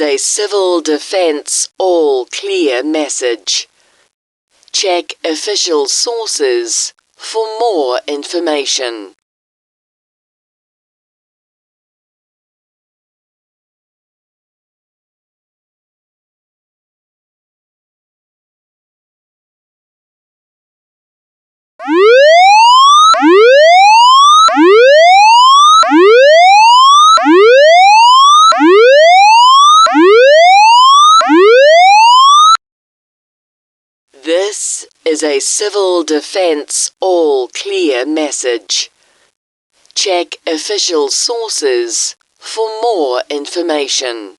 is a civil defense all clear message. Check official sources for more information. This is a civil defense all clear message. Check official sources for more information.